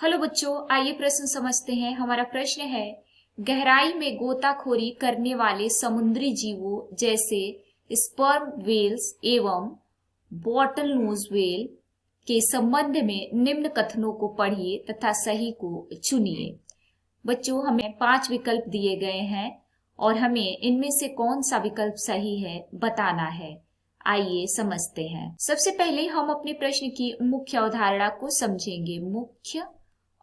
Hello बच्चों, आइए प्रश्न समझते हैं। हमारा प्रश्न है, गहराई में गोताखोरी करने वाले समुद्री जीवों जैसे स्पर्म वेल्स एवं बॉटल नोज वेल के संबंध में निम्न कथनों को पढ़िए तथा सही को चुनिए। बच्चों, हमें 5 विकल्प दिए गए हैं और हमें इनमें से कौन सा विकल्प सही है बताना है। आइए समझते हैं। सबसे पहले हम अपने प्रश्न की मुख्य अवधारणा को समझेंगे। मुख्य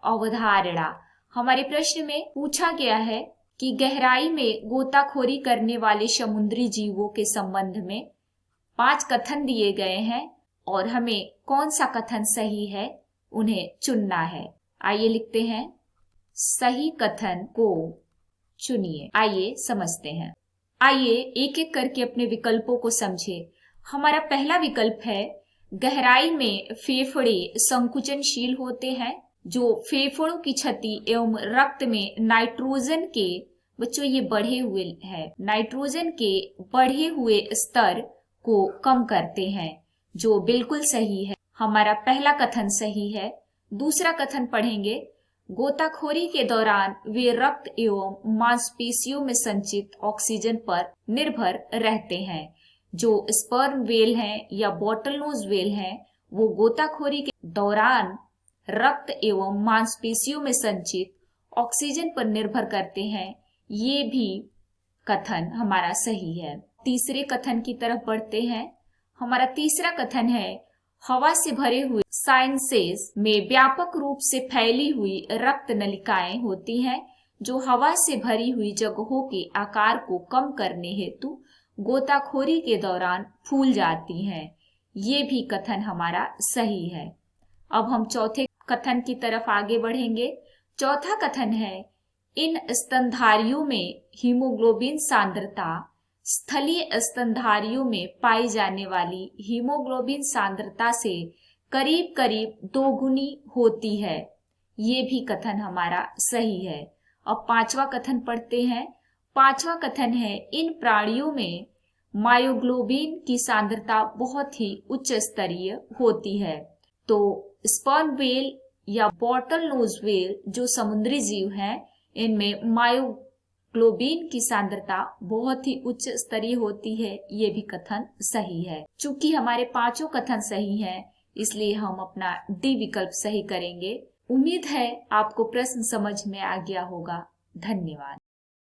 अवधारणा, हमारे प्रश्न में पूछा गया है कि गहराई में गोताखोरी करने वाले समुद्री जीवों के संबंध में 5 कथन दिए गए हैं और हमें कौन सा कथन सही है उन्हें चुनना है। आइए लिखते हैं, सही कथन को चुनिए। आइए समझते हैं। आइए एक एक करके अपने विकल्पों को समझे। हमारा पहला विकल्प है, गहराई में फेफड़े संकुचनशील होते हैं जो फेफड़ों की क्षति एवं रक्त में नाइट्रोजन के, बच्चों ये बढ़े हुए है, नाइट्रोजन के बढ़े हुए स्तर को कम करते हैं, जो बिल्कुल सही है। हमारा पहला कथन सही है। दूसरा कथन पढ़ेंगे, गोताखोरी के दौरान वे रक्त एवं मांसपेशियों में संचित ऑक्सीजन पर निर्भर रहते हैं। जो स्पर्म वेल हैं या बॉटल नोज वेल हैं, वो गोताखोरी के दौरान रक्त एवं मांसपेशियों में संचित ऑक्सीजन पर निर्भर करते हैं। ये भी कथन हमारा सही है। तीसरे कथन की तरफ बढ़ते हैं। हमारा तीसरा कथन है, हवा से भरे हुए साइनसेस में व्यापक रूप से फैली हुई रक्त नलिकाएं होती हैं जो हवा से भरी हुई जगहों के आकार को कम करने हेतु गोताखोरी के दौरान फूल जाती हैं। ये भी कथन हमारा सही है। अब हम चौथे कथन की तरफ आगे बढ़ेंगे। चौथा कथन है, इन स्तनधारियों में हीमोग्लोबिन सांद्रता स्थलीय स्तनधारियों में पाई जाने वाली हीमोग्लोबिन सांद्रता से करीब करीब 2 गुनी होती है। ये भी कथन हमारा सही है। अब 5वां कथन पढ़ते हैं। 5वां कथन है, इन प्राणियों में मायोग्लोबिन की सांद्रता बहुत ही उच्च स्तरीय होती है। तो स्पर्म वेल या बॉटल नोज वेल जो समुद्री जीव हैं, इनमें मायोग्लोबिन की सांद्रता बहुत ही उच्च स्तरीय होती है। ये भी कथन सही है। चूंकि हमारे 5 कथन सही हैं, इसलिए हम अपना डी विकल्प सही करेंगे। उम्मीद है आपको प्रश्न समझ में आ गया होगा। धन्यवाद।